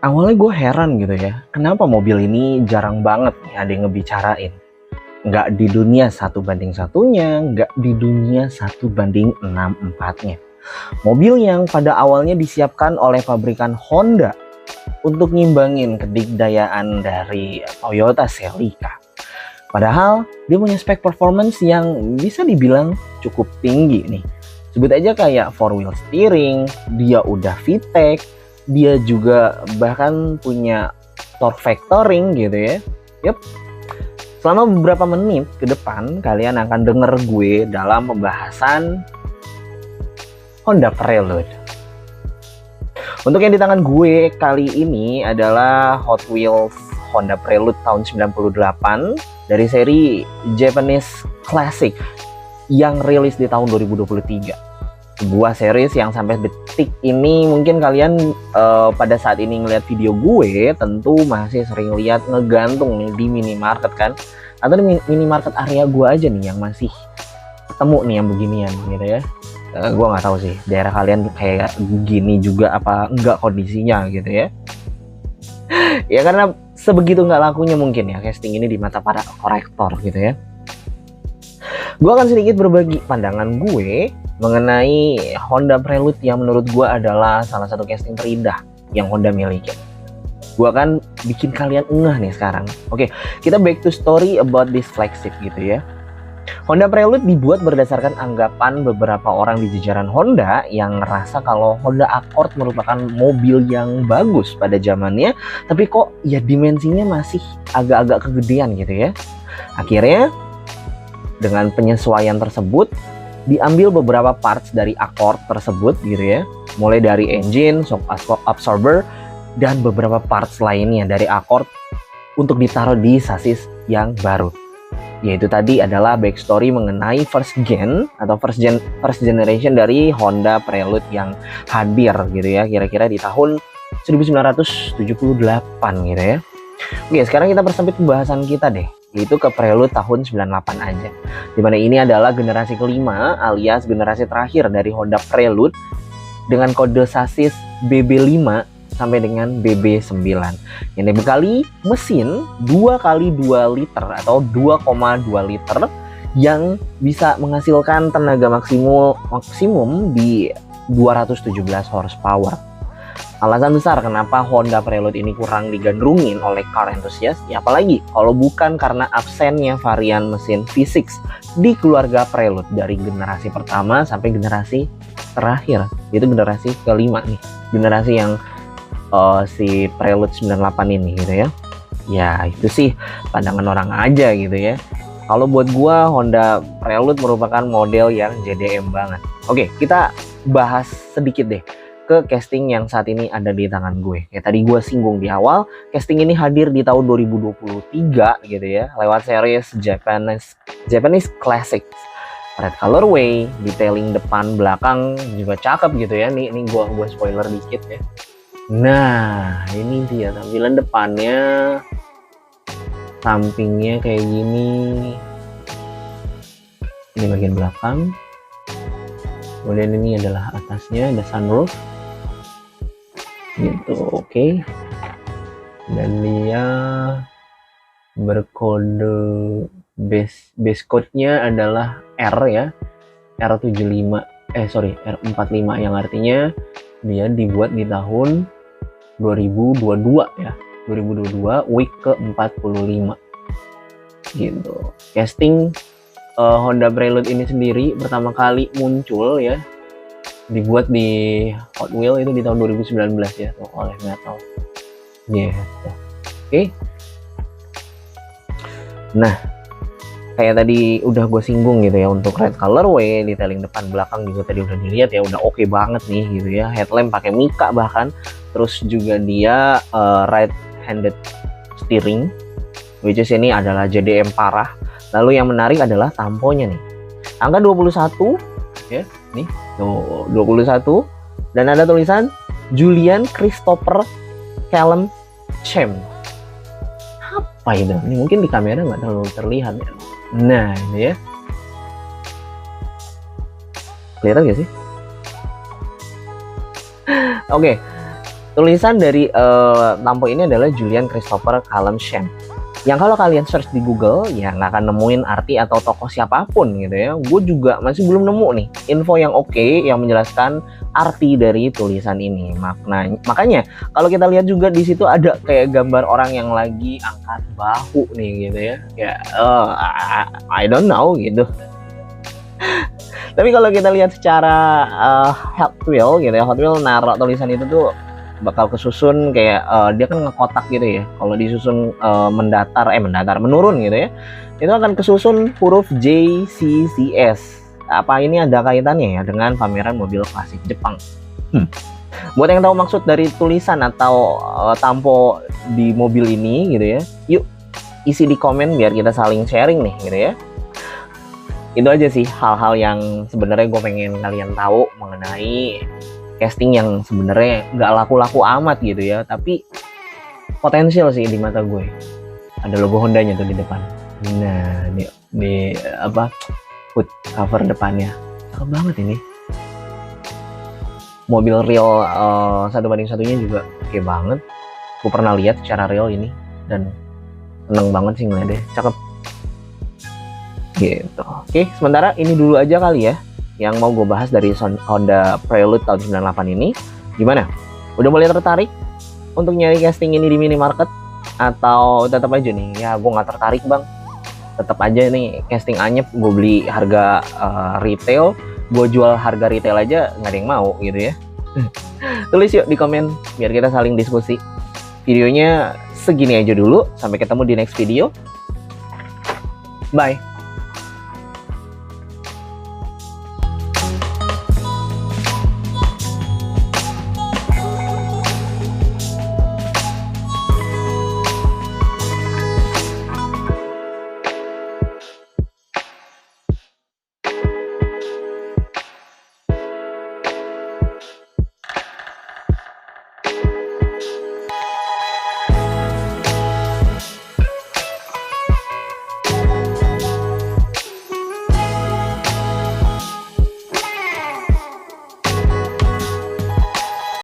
Awalnya gue heran gitu ya, kenapa mobil ini jarang banget nih ada yang ngebicarain. Nggak di dunia 1:1-nya, nggak di dunia 1:6-4-nya. Mobil yang pada awalnya disiapkan oleh pabrikan Honda untuk ngimbangin kedikdayaan dari Toyota Celica. Padahal dia punya spek performance yang bisa dibilang cukup tinggi nih. Sebut aja kayak 4-wheel steering, dia udah VTEC, dia juga bahkan punya torque vectoring gitu ya. Yup. Selama beberapa menit ke depan kalian akan denger gue dalam pembahasan Honda Prelude. Untuk yang di tangan gue kali ini adalah Hot Wheels Honda Prelude tahun 98 dari seri Japanese Classic yang rilis di tahun 2023. Sebuah series yang sampai detik ini mungkin kalian pada saat ini ngeliat video gue tentu masih sering lihat ngegantung nih di minimarket kan, atau di minimarket area gue aja nih yang masih ketemu nih yang beginian gitu ya. Gue nggak tahu sih daerah kalian kayak gini juga apa enggak kondisinya gitu ya. Ya karena sebegitu nggak lakunya mungkin ya casting ini di mata para kolektor gitu ya. Gue akan sedikit berbagi pandangan gue mengenai Honda Prelude yang menurut gue adalah salah satu casting terindah yang Honda miliki. Gue akan bikin kalian ngeh nih sekarang. Oke, kita back to story about this flagship gitu ya. Honda Prelude dibuat berdasarkan anggapan beberapa orang di jajaran Honda yang ngerasa kalau Honda Accord merupakan mobil yang bagus pada zamannya, tapi kok ya dimensinya masih agak-agak kegedean gitu ya. Akhirnya dengan penyesuaian tersebut diambil beberapa parts dari Accord tersebut gitu ya, mulai dari engine, shock absorber, dan beberapa parts lainnya dari Accord untuk ditaruh di sasis yang baru. Yaitu tadi adalah backstory mengenai first generation dari Honda Prelude yang hadir gitu ya, kira-kira di tahun 1978 gitu ya. Oke, sekarang kita persempit pembahasan kita deh, yaitu ke Prelude tahun 98 aja. Dimana ini adalah generasi kelima alias generasi terakhir dari Honda Prelude dengan kode sasis BB5 sampai dengan BB9 yang dibekali mesin 2x2 liter atau 2,2 liter yang bisa menghasilkan tenaga maksimum di 217 horsepower. Alasan besar kenapa Honda Prelude ini kurang digandrungin oleh car enthusiast, ya apalagi kalau bukan karena absennya varian mesin V6 di keluarga Prelude dari generasi pertama sampai generasi terakhir, yaitu generasi kelima nih, generasi yang si Prelude 98 ini gitu ya. Ya itu sih pandangan orang aja gitu ya. Kalau buat gua Honda Prelude merupakan model yang JDM banget. Oke, kita bahas sedikit deh ke casting yang saat ini ada di tangan gue. Kayak tadi gue singgung di awal, casting ini hadir di tahun 2023 gitu ya, lewat series Japanese Classics. Red colorway, detailing depan belakang juga cakep gitu ya. Nih gue spoiler dikit ya. Nah, ini dia tampilan depannya. Sampingnya kayak gini. Ini bagian belakang. Kemudian ini adalah atasnya, ada sunroof gitu, oke. Dan dia berkode base code-nya adalah R ya, R45 R45 yang artinya dia dibuat di tahun 2022 ya, 2022 week ke-45 gitu. Casting Honda Prelude ini sendiri pertama kali muncul ya, dibuat di Hot Wheels itu di tahun 2019 ya, oleh Metal. Gitu. Oke. Nah, kayak tadi udah gue singgung gitu ya, untuk red colorway, detailing depan belakang juga tadi udah dilihat ya, udah oke banget nih gitu ya. Headlamp pakai Mika bahkan, terus juga dia right handed steering, which is ini adalah JDM parah. Lalu yang menarik adalah tamponya nih, angka 21 ya, nih tuh 21, dan ada tulisan Julian Christopher Callum Chem. Apa itu? Ini mungkin di kamera nggak terlalu terlihat ya. Nah ini ya, kelihatan gak sih? Oke. Tulisan dari Tampo ini adalah Julian Christopher Callum-Sham. Yang kalau kalian search di Google ya nggak akan nemuin arti atau tokoh siapapun gitu ya. Gue juga masih belum nemu nih info yang oke yang menjelaskan arti dari tulisan ini. Makanya kalau kita lihat juga di situ ada kayak gambar orang yang lagi angkat bahu nih gitu ya. Ya I don't know gitu. Tapi kalau kita lihat secara Hot Wheels gitu ya, Hot Wheels naruh tulisan itu tuh bakal kesusun kayak dia kan ngekotak gitu ya. Kalau disusun menurun gitu ya, itu akan kesusun huruf JCCS. Apa ini ada kaitannya ya dengan pameran mobil klasik Jepang? Buat yang tahu maksud dari tulisan atau tampo di mobil ini gitu ya, yuk isi di komen biar kita saling sharing nih gitu ya. Itu aja sih hal-hal yang sebenarnya gue pengen kalian tahu mengenai casting yang sebenarnya nggak laku-laku amat gitu ya, tapi potensial sih di mata gue. Ada logo Hondanya tuh di depan. Nah, di apa hood cover depannya cakep banget ini. Mobil real 1:1-nya juga oke banget. Gue pernah lihat secara real ini dan seneng banget sih ngeliatnya, cakep. Gitu. Oke, sementara ini dulu aja kali ya yang mau gue bahas dari Honda Prelude tahun 98 ini. Gimana? Udah mulai tertarik untuk nyari casting ini di minimarket? Atau tetap aja nih, ya gue nggak tertarik bang. Tetap aja nih casting anyep, gue beli harga retail, gue jual harga retail aja nggak ada yang mau gitu ya. Tulis yuk di komen biar kita saling diskusi. Videonya segini aja dulu, sampai ketemu di next video. Bye.